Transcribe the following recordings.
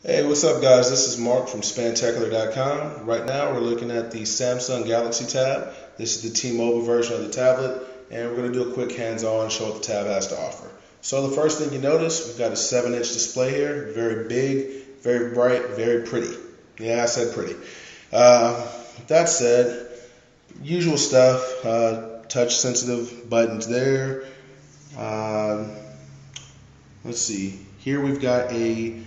Hey, what's up, guys? This is Mark from Spantacular.com. Right now, we're looking at the Samsung Galaxy Tab. This is the T-Mobile version of the tablet, and we're going to do a quick hands-on and show what the tab has to offer. So the first thing you notice, we've got a 7-inch display here, very big, very bright, very pretty. Yeah, I said pretty. With that said, usual stuff, touch-sensitive buttons there. Let's see. Here we've got a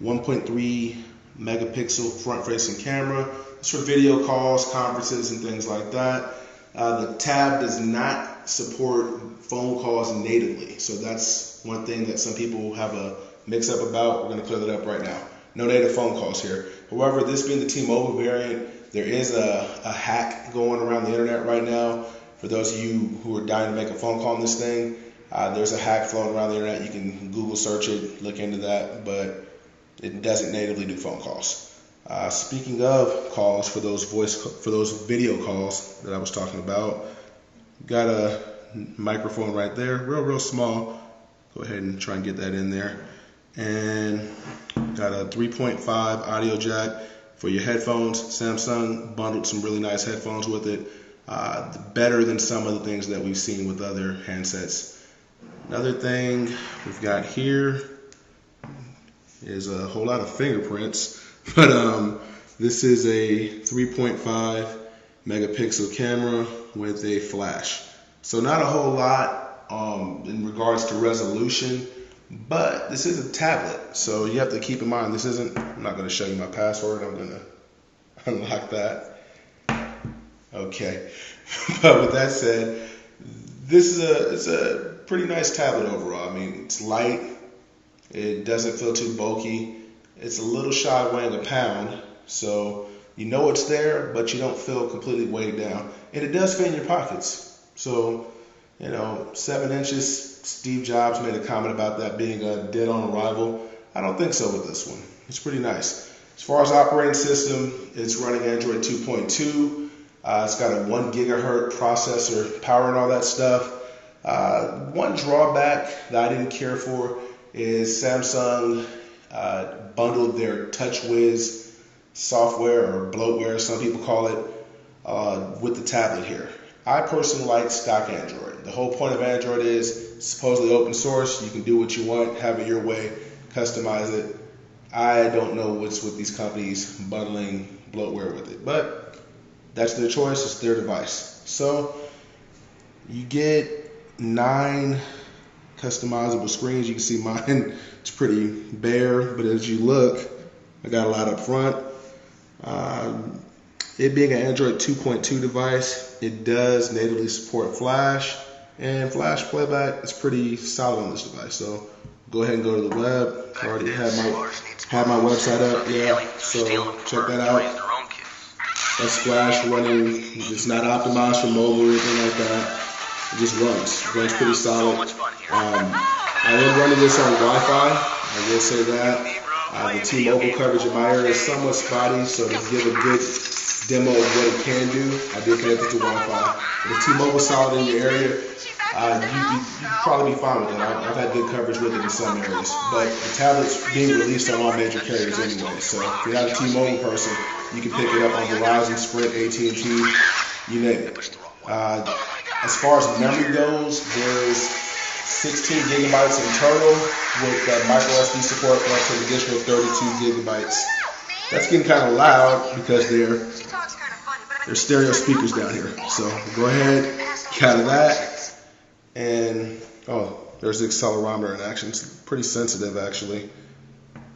1.3 megapixel front-facing camera. It's for video calls, conferences, and things like that. The tab does not support phone calls natively, so that's one thing that some people have a mix-up about. We're going to clear that up right now. No native phone calls here. However, this being the T-Mobile variant, there is a hack going around the internet right now. For those of you who are dying to make a phone call on this thing, there's a hack floating around the internet. You can Google search it, look into that, but it doesn't natively do phone calls. Speaking of calls, for those video calls that I was talking about, got a microphone right there, real small. Go ahead and try and get that in there. And got a 3.5 audio jack for your headphones. Samsung bundled some really nice headphones with it. Better than some of the things that we've seen with other handsets. Another thing we've got here is a whole lot of fingerprints, but this is a 3.5 megapixel camera with a flash. So not a whole lot in regards to resolution, but this is a tablet, so you have to keep in mind this isn't, I'm not going to show you my password, I'm going to unlock that. Okay, but with that said, it's a pretty nice tablet overall. I mean, it's light. It doesn't feel too bulky. It's a little shy of weighing a pound, so you know it's there, but you don't feel completely weighed down. And it does fit in your pockets. So, 7 inches, Steve Jobs made a comment about that being a dead-on arrival. I don't think so with this one. It's pretty nice. As far as operating system, it's running Android 2.2. It's got a 1 gigahertz processor, power and all that stuff. One drawback that I didn't care for is Samsung bundled their TouchWiz software, or bloatware some people call it, with the tablet here. I personally like stock Android. The whole point of Android is supposedly open source. You can do what you want, have it your way, customize it. I don't know what's with these companies bundling bloatware with it, but that's their choice. It's their device. So you get 9 customizable screens. You can see mine, it's pretty bare, but as you look, I got a lot up front. It being an Android 2.2 device, it does natively support Flash, and Flash playback is pretty solid on this device. So go ahead and go to the web. I already have my website up, so check that out. That's Flash running. It's not optimized for mobile or anything like that. It just runs pretty solid. I am running this on Wi-Fi, I will say that. The T-Mobile coverage in my area is somewhat spotty, so to give a good demo of what it can do, I did connect it to Wi-Fi. If T-Mobile's solid in your area, you'd probably be fine with it. I've had good coverage with it in some areas, but the tablet's being released on all major carriers anyway, so if you're not a T-Mobile person, you can pick it up on Verizon, Sprint, AT&T, you name it. As far as memory goes, there's 16 gigabytes internal with micro SD support up to an additional 32 gigabytes. That's getting kind of loud because there's stereo speakers down here. So go ahead, get out of that. And, there's the accelerometer in action. It's pretty sensitive, actually.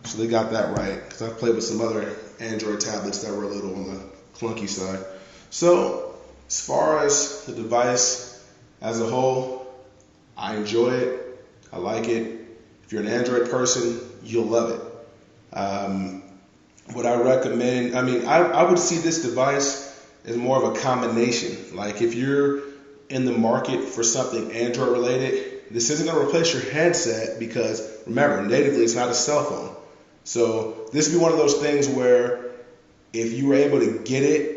So they got that right, because I've played with some other Android tablets that were a little on the clunky side. So as far as the device as a whole, I enjoy it. I like it. If you're an Android person, you'll love it. Would I recommend, I would see this device as more of a combination. Like if you're in the market for something Android related, this isn't going to replace your handset because, remember, natively it's not a cell phone. So this would be one of those things where if you were able to get it,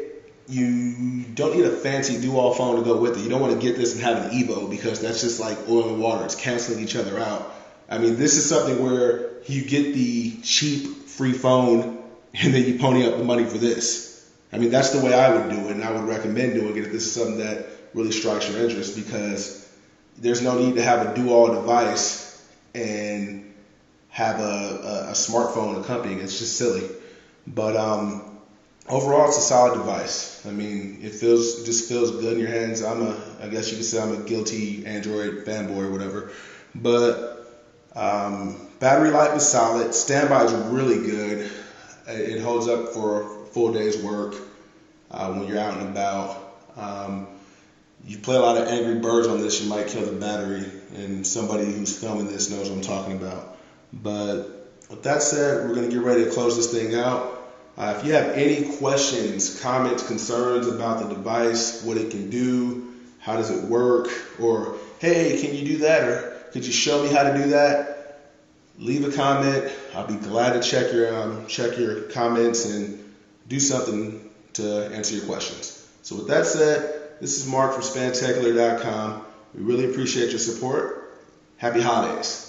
you don't need a fancy dual phone to go with it. You don't want to get this and have an Evo because that's just like oil and water. It's canceling each other out. I mean, this is something where you get the cheap free phone and then you pony up the money for this. I mean, that's the way I would do it, and I would recommend doing it if this is something that really strikes your interest, because there's no need to have a do-all device and have a smartphone accompanying. It's just silly. But overall, it's a solid device. I mean, it just feels good in your hands. I guess you could say I'm a guilty Android fanboy or whatever. But battery life is solid. Standby is really good. It holds up for a full day's work when you're out and about. You play a lot of Angry Birds on this, you might kill the battery, and somebody who's filming this knows what I'm talking about. But with that said, we're going to get ready to close this thing out. If you have any questions, comments, concerns about the device, what it can do, how does it work, or hey, can you do that, or could you show me how to do that, leave a comment. I'll be glad to check your comments and do something to answer your questions. So with that said, this is Mark from SpanTechLater.com. We really appreciate your support. Happy holidays.